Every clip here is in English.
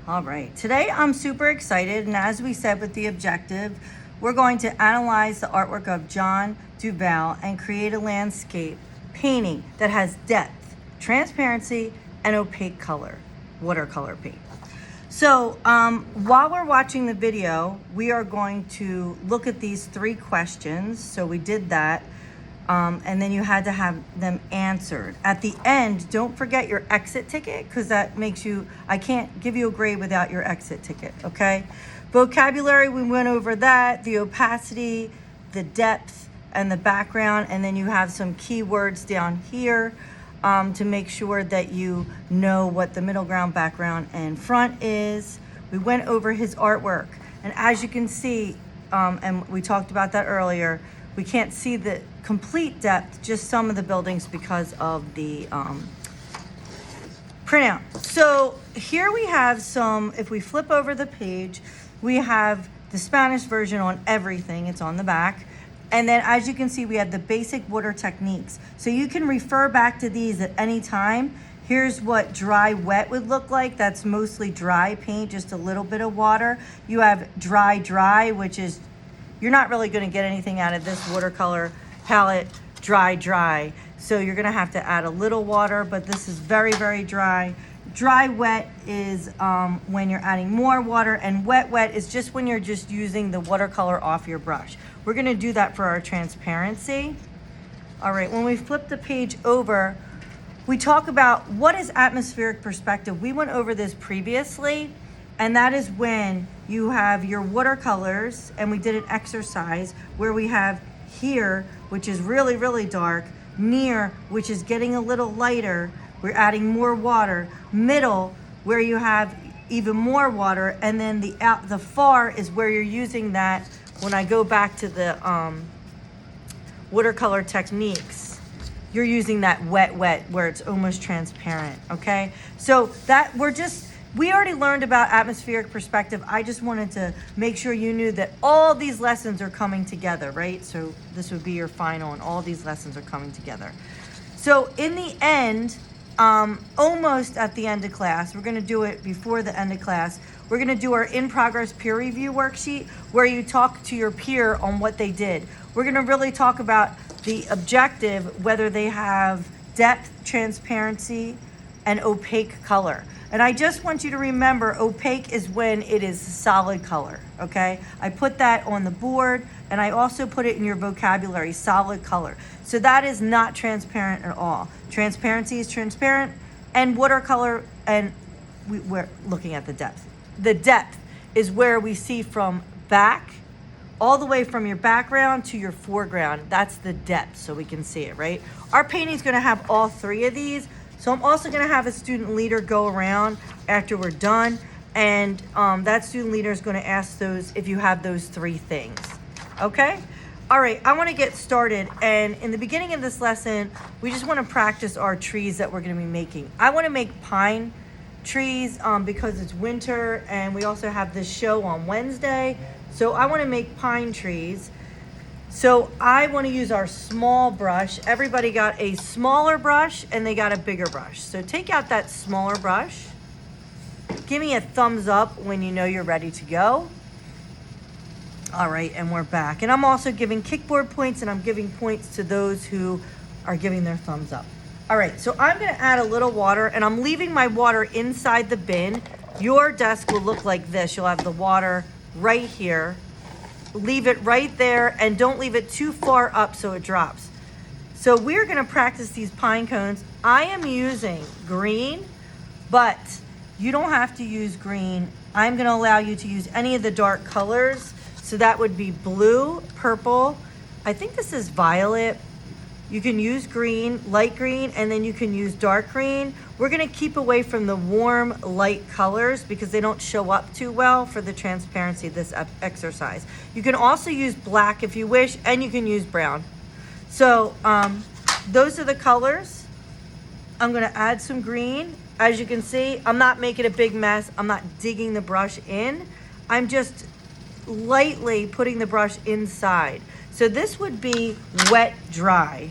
All right, today I'm super excited, and as we said with the objective, we're going to analyze the artwork of John Duval and create a landscape painting that has depth, transparency, and opaque color, watercolor paint. So while we're watching the video, we are going to look at these 3 questions. So we did that. And then you had to have them answered. At the end, don't forget your exit ticket, because that makes you, I can't give you a grade without your exit ticket, okay? Vocabulary, we went over that, the opacity, the depth, and the background, and then you have some keywords down here to make sure that you know what the middle ground, background, and front is. We went over his artwork, and as you can see, and we talked about that earlier, we can't see the complete depth, just some of the buildings because of the printout. So here we have some, if we flip over the page, we have the Spanish version on everything. It's on the back. And then as you can see, we have the basic water techniques. So you can refer back to these at any time. Here's what dry wet would look like. That's mostly dry paint, just a little bit of water. You have dry, which is, you're not really going to get anything out of this watercolor palette, dry. So you're going to have to add a little water, but this is very, very dry. Dry wet is when you're adding more water, and wet is just when you're just using the watercolor off your brush. We're going to do that for our transparency. All right, when we flip the page over, we talk about what is atmospheric perspective. We went over this previously, and that is when you have your watercolors, and we did an exercise where we have here, which is really, really dark, near, which is getting a little lighter, we're adding more water, middle, where you have even more water, and then the far is where you're using that. When I go back to the watercolor techniques, you're using that wet, where it's almost transparent, okay? So that we already learned about atmospheric perspective. I just wanted to make sure you knew that all these lessons are coming together, right? So this would be your final, and all these lessons are coming together. So in the end, almost at the end of class, we're gonna do it before the end of class, we're gonna do our in-progress peer review worksheet where you talk to your peer on what they did. We're gonna really talk about the objective, whether they have depth, transparency, and opaque color. And I just want you to remember, opaque is when it is solid color, okay? I put that on the board, and I also put it in your vocabulary, solid color. So that is not transparent at all. Transparency is transparent, and watercolor, and we're looking at the depth. The depth is where we see from back, all the way from your background to your foreground. That's the depth, so we can see it, right? Our painting's gonna have all 3 of these. So I'm also gonna have a student leader go around after we're done, and that student leader is gonna ask those if you have those 3 things, okay? All right, I wanna get started, and in the beginning of this lesson, we just wanna practice our trees that we're gonna be making. I wanna make pine trees because it's winter, and we also have this show on Wednesday, so I wanna make pine trees. So I want to use our small brush. Everybody got a smaller brush and they got a bigger brush. So take out that smaller brush. Give me a thumbs up when you know you're ready to go. All right, and we're back. And I'm also giving kickboard points, and I'm giving points to those who are giving their thumbs up. All right, so I'm going to add a little water, and I'm leaving my water inside the bin. Your desk will look like this. You'll have the water right here. Leave it right there, and don't leave it too far up so it drops. So we're gonna practice these pine cones. I am using green, but you don't have to use green. I'm gonna allow you to use any of the dark colors. So that would be blue, purple. I think this is violet. You can use green, light green, and then you can use dark green. We're gonna keep away from the warm, light colors because they don't show up too well for the transparency of this exercise. You can also use black if you wish, and you can use brown. So those are the colors. I'm gonna add some green. As you can see, I'm not making a big mess. I'm not digging the brush in. I'm just lightly putting the brush inside. So this would be wet, dry,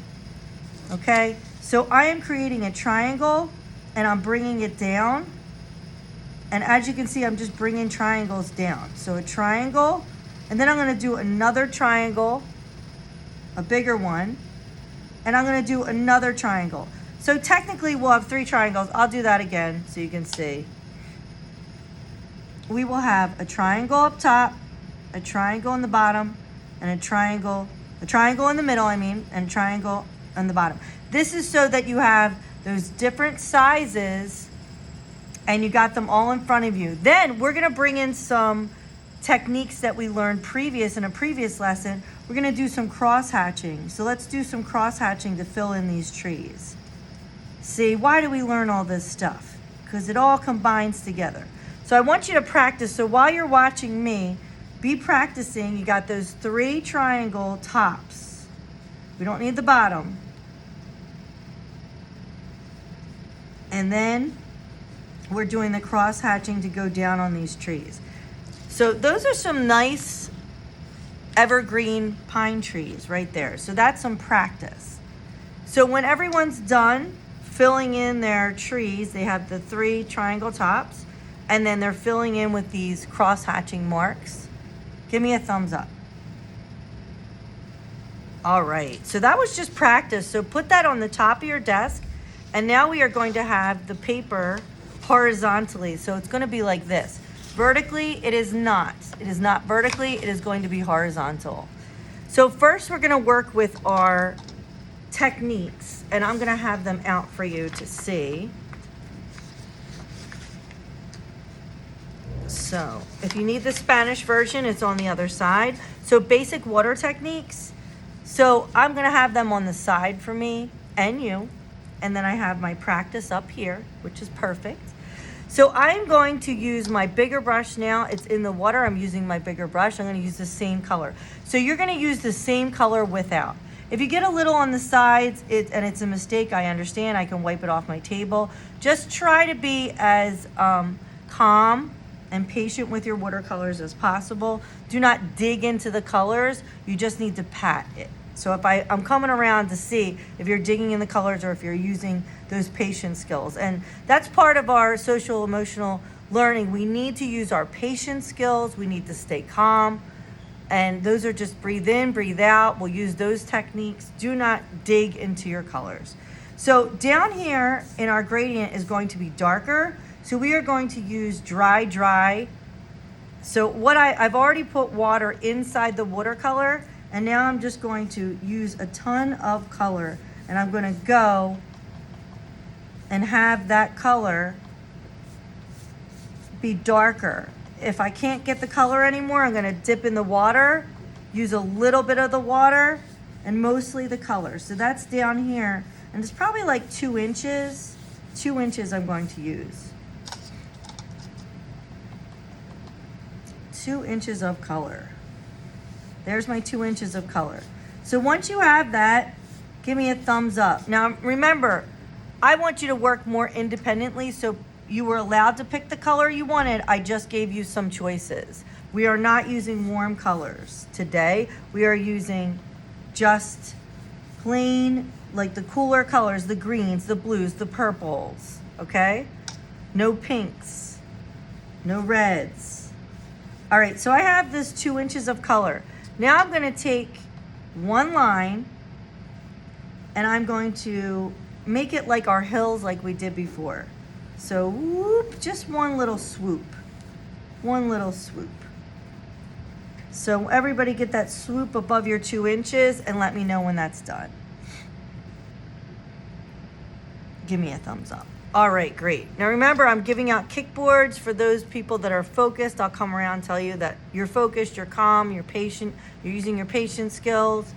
okay? So I am creating a triangle, and I'm bringing it down. And as you can see, I'm just bringing triangles down. So a triangle, and then I'm gonna do another triangle, a bigger one, and I'm gonna do another triangle. So technically we'll have 3 triangles. I'll do that again so you can see. We will have a triangle up top, a triangle in the bottom, and a triangle in the middle, and a triangle on the bottom. This is so that you have those different sizes and you got them all in front of you. Then we're gonna bring in some techniques that we learned in a previous lesson. We're gonna do some cross hatching. So let's do some cross hatching to fill in these trees. See, why do we learn all this stuff? Because it all combines together. So I want you to practice. So while you're watching me, be practicing. You got those 3 triangle tops. We don't need the bottom. And then we're doing the cross hatching to go down on these trees. So those are some nice evergreen pine trees right there. So that's some practice. So when everyone's done filling in their trees, they have the 3 triangle tops, and then they're filling in with these cross hatching marks. Give me a thumbs up. All right, so that was just practice. So put that on the top of your desk, and now we are going to have the paper horizontally. So it's going to be like this. Vertically, it is not. It is not vertically, it is going to be horizontal. So first we're going to work with our techniques, and I'm going to have them out for you to see. So if you need the Spanish version, it's on the other side. So basic water techniques. So I'm going to have them on the side for me and you. And then I have my practice up here, which is perfect. So I'm going to use my bigger brush now. It's in the water. I'm using my bigger brush. I'm going to use the same color. So you're going to use the same color without. If you get a little on the sides and it's a mistake, I understand. I can wipe it off my table. Just try to be as calm and patient with your watercolors as possible. Do not dig into the colors. You just need to pat it. So if I'm coming around to see if you're digging in the colors or if you're using those patience skills. And that's part of our social emotional learning. We need to use our patience skills. We need to stay calm. And those are just breathe in, breathe out. We'll use those techniques. Do not dig into your colors. So down here in our gradient is going to be darker. So we are going to use dry. So I've already put water inside the watercolor, and now I'm just going to use a ton of color, and I'm going to go and have that color be darker. If I can't get the color anymore, I'm going to dip in the water, use a little bit of the water, and mostly the color. So that's down here, and it's probably like 2 inches. 2 inches I'm going to use. 2 inches of color. There's my 2 inches of color. So once you have that, give me a thumbs up. Now remember, I want you to work more independently, so you were allowed to pick the color you wanted. I just gave you some choices. We are not using warm colors today. We are using just plain, like the cooler colors, the greens, the blues, the purples, okay? No pinks, no reds. All right, so I have this 2 inches of color. Now I'm gonna take one line and I'm going to make it like our hills like we did before. So whoop, just one little swoop. One little swoop. So everybody get that swoop above your 2 inches and let me know when that's done. Give me a thumbs up. All right, great. Now remember, I'm giving out kickboards for those people that are focused. I'll come around and tell you that you're focused, you're calm, you're patient, you're using your patience skills.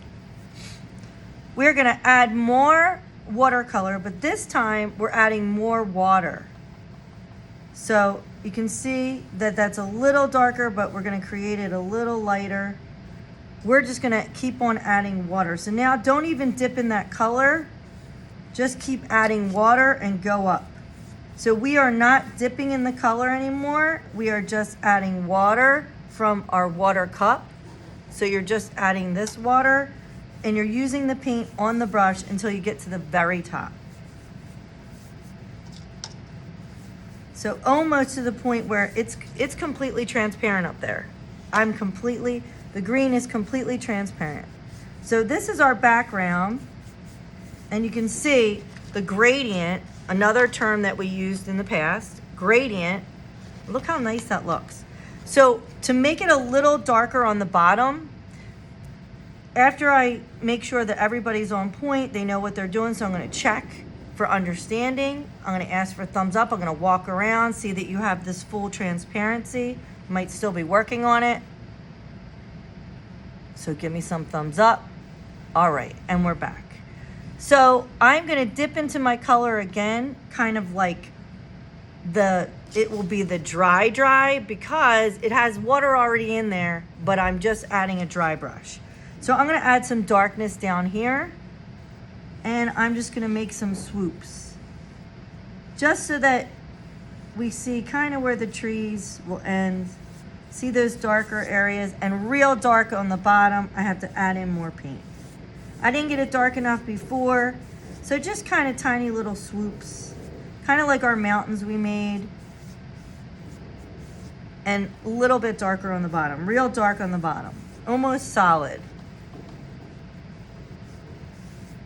We're gonna add more watercolor, but this time we're adding more water. So you can see that that's a little darker, but we're gonna create it a little lighter. We're just gonna keep on adding water. So now don't even dip in that color. Just keep adding water and go up. So we are not dipping in the color anymore. We are just adding water from our water cup. So you're just adding this water and you're using the paint on the brush until you get to the very top. So almost to the point where it's completely transparent up there. The green is completely transparent. So this is our background, and you can see the gradient, another term that we used in the past, gradient. Look how nice that looks. So to make it a little darker on the bottom, after I make sure that everybody's on point, they know what they're doing, so I'm gonna check for understanding. I'm gonna ask for thumbs up. I'm gonna walk around, see that you have this full transparency. You might still be working on it. So give me some thumbs up. All right, and we're back. So I'm gonna dip into my color again, kind of like it will be the dry because it has water already in there, but I'm just adding a dry brush. So I'm gonna add some darkness down here, and I'm just gonna make some swoops, just so that we see kind of where the trees will end. See those darker areas, and real dark on the bottom. I have to add in more paint. I didn't get it dark enough before, so just kind of tiny little swoops, kind of like our mountains we made, and a little bit darker on the bottom, real dark on the bottom, almost solid.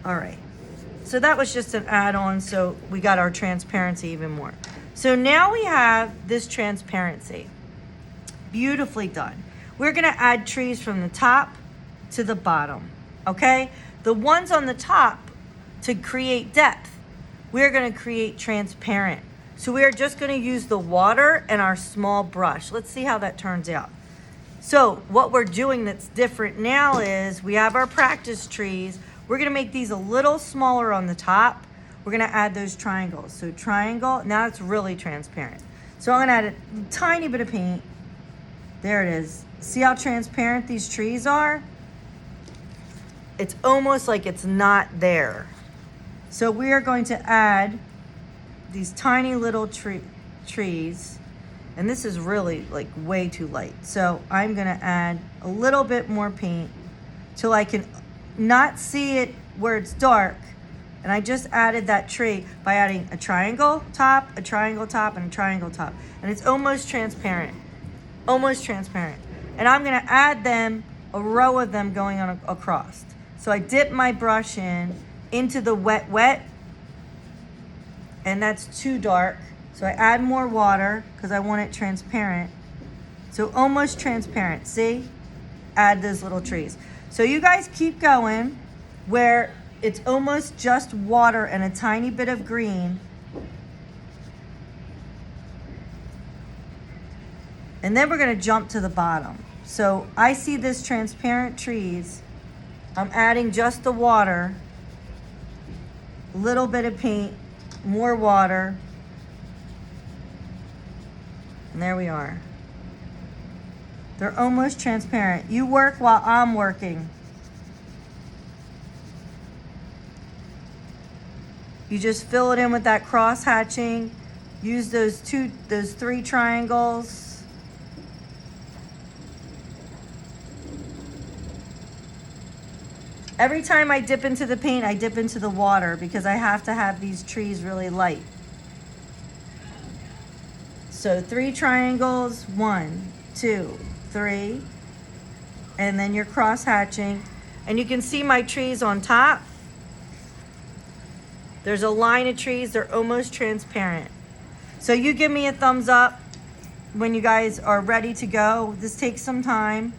All right, so that was just an add-on, so we got our transparency even more. So now we have this transparency. Beautifully done. We're gonna add trees from the top to the bottom, okay? The ones on the top, to create depth, we're gonna create transparent. So we are just gonna use the water and our small brush. Let's see how that turns out. So what we're doing that's different now is we have our practice trees. We're gonna make these a little smaller on the top. We're gonna add those triangles. So triangle, now it's really transparent. So I'm gonna add a tiny bit of paint. There it is. See how transparent these trees are? It's almost like it's not there. So we are going to add these tiny little trees, and this is really like way too light. So I'm gonna add a little bit more paint till I can not see it where it's dark. And I just added that tree by adding a triangle top, and a triangle top. And it's almost transparent. Almost transparent. And I'm gonna add them, a row of them going on across. So I dip my brush into the wet, and that's too dark. So I add more water because I want it transparent. So almost transparent, see? Add those little trees. So you guys keep going where it's almost just water and a tiny bit of green. And then we're gonna jump to the bottom. So I see this transparent trees. I'm adding just the water, a little bit of paint, more water. And there we are. They're almost transparent. You work while I'm working. You just fill it in with that cross hatching. Use those 3 triangles. Every time I dip into the paint, I dip into the water because I have to have these trees really light. So 3 triangles, 1, 2, 3, and then you're cross hatching. And you can see my trees on top. There's a line of trees, they're almost transparent. So you give me a thumbs up when you guys are ready to go. This takes some time.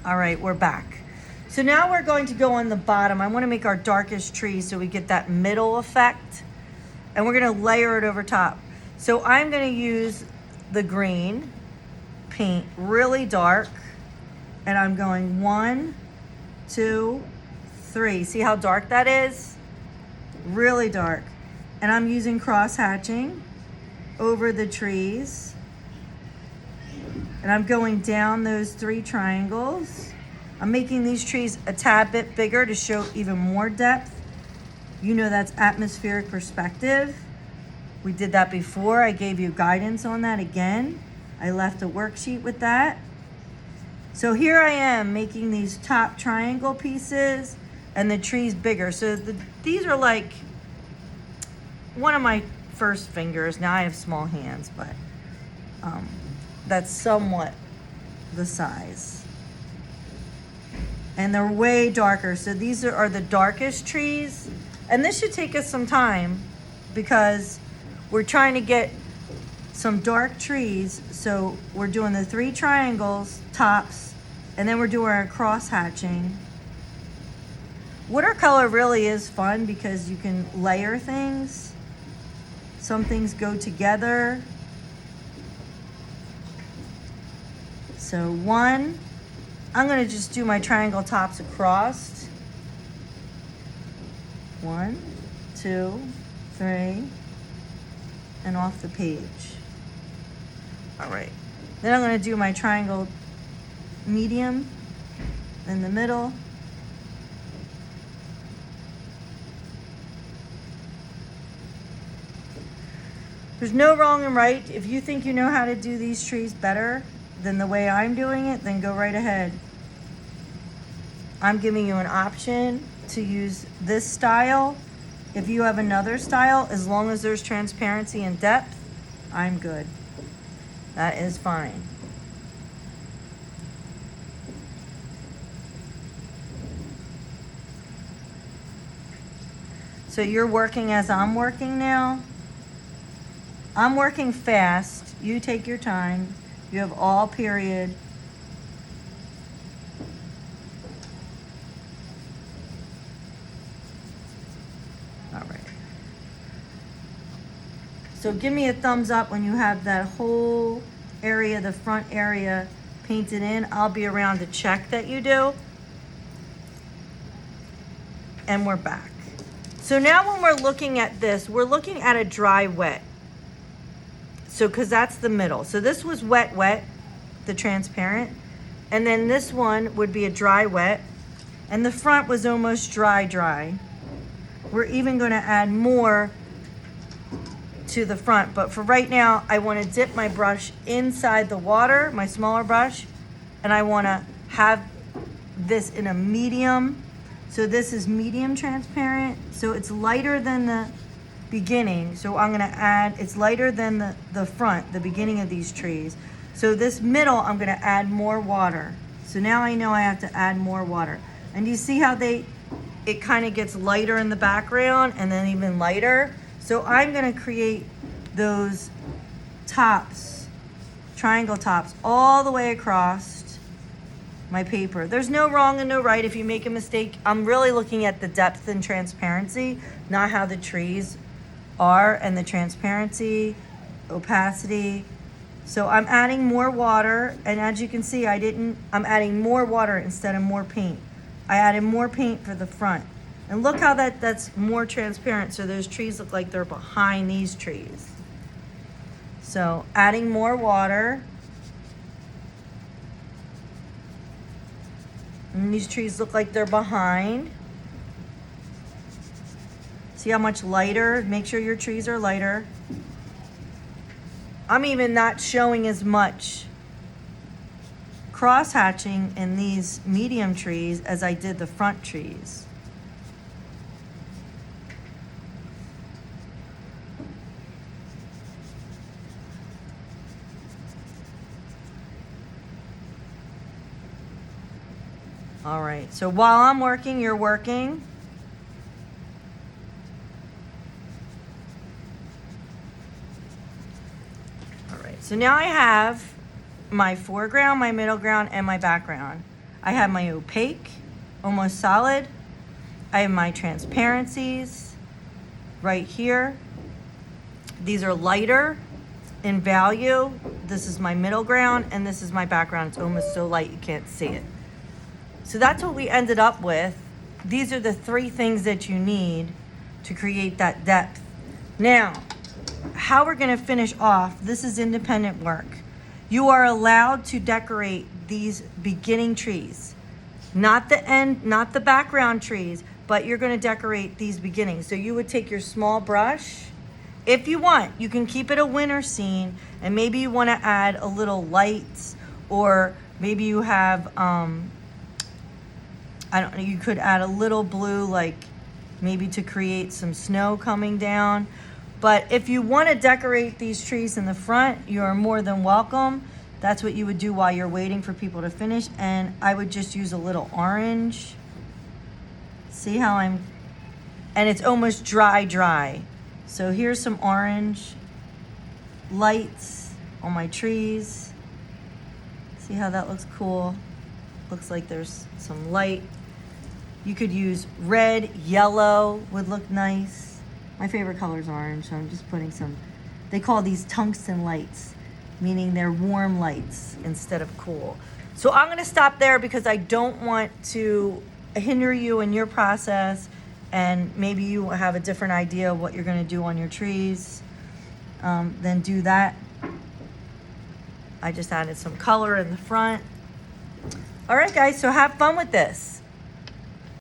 All right, we're back. So now we're going to go on the bottom. I want to make our darkest tree so we get that middle effect. And we're going to layer it over top. So I'm going to use the green paint really dark. And I'm going 1, 2, 3. See how dark that is? Really dark. And I'm using cross hatching over the trees. And I'm going down those 3 triangles. I'm making these trees a tad bit bigger to show even more depth. You know that's atmospheric perspective. We did that before. I gave you guidance on that again. I left a worksheet with that. So here I am making these top triangle pieces and the trees bigger. So these are like one of my first fingers. Now I have small hands, but that's somewhat the size. And they're way darker. So these are the darkest trees. And this should take us some time because we're trying to get some dark trees. So we're doing the 3 triangles, tops, and then we're doing our cross hatching. Watercolor really is fun because you can layer things. Some things go together. So 1, I'm gonna just do my triangle tops across. 1, 2, 3, and off the page. All right, then I'm gonna do my triangle medium in the middle. There's no wrong and right. If you think you know how to do these trees better than the way I'm doing it, then go right ahead. I'm giving you an option to use this style. If you have another style, as long as there's transparency and depth, I'm good. That is fine. So you're working as I'm working now. I'm working fast. You take your time. You have all period. All right. So give me a thumbs up when you have that whole area, the front area painted in. I'll be around to check that you do. And we're back. So now when we're looking at this, we're looking at a dry wet. So, because that's the middle. So this was wet, wet, the transparent. And then this one would be a dry wet. And the front was almost dry, dry. We're even going to add more to the front. But for right now, I want to dip my brush inside the water, my smaller brush. And I want to have this in a medium. So this is medium transparent. So it's lighter than the beginning. So I'm going to add, it's lighter than the front, the beginning of these trees. So this middle, I'm going to add more water. So now I know I have to add more water. And you see how it kind of gets lighter in the background and then even lighter. So I'm going to create those tops, triangle tops, all the way across my paper. There's no wrong and no right. If you make a mistake, I'm really looking at the depth and transparency, not how the trees are and the transparency, opacity. So I'm adding more water, and as you can see, I'm adding more water instead of more paint. I added more paint for the front. And look how that's more transparent, so those trees look like they're behind these trees. So adding more water. And these trees look like they're behind. See how much lighter? Make sure your trees are lighter. I'm even not showing as much cross hatching in these medium trees as I did the front trees. All right, so while I'm working, you're working. So now I have my foreground, my middle ground, and my background. I have my opaque, almost solid. I have my transparencies right here. These are lighter in value. This is my middle ground, and this is my background. It's almost so light you can't see it. So that's what we ended up with. These are the 3 things that you need to create that depth. Now, how we're going to finish off, this is independent work. You are allowed to decorate these beginning trees, not the end, not the background trees, but you're going to decorate these beginnings. So you would take your small brush. If you want, you can keep it a winter scene, and maybe you want to add a little lights, or maybe you have I don't know, you could add a little blue, like maybe to create some snow coming down. But if you want to decorate these trees in the front, you are more than welcome. That's what you would do while you're waiting for people to finish. And I would just use a little orange. See how and it's almost dry. So here's some orange lights on my trees. See how that looks cool? Looks like there's some light. You could use red, yellow would look nice. My favorite color is orange, so I'm just putting some, they call these tungsten lights, meaning they're warm lights instead of cool. So I'm gonna stop there because I don't want to hinder you in your process, and maybe you have a different idea of what you're gonna do on your trees. Then do that. I just added some color in the front. All right, guys, so have fun with this.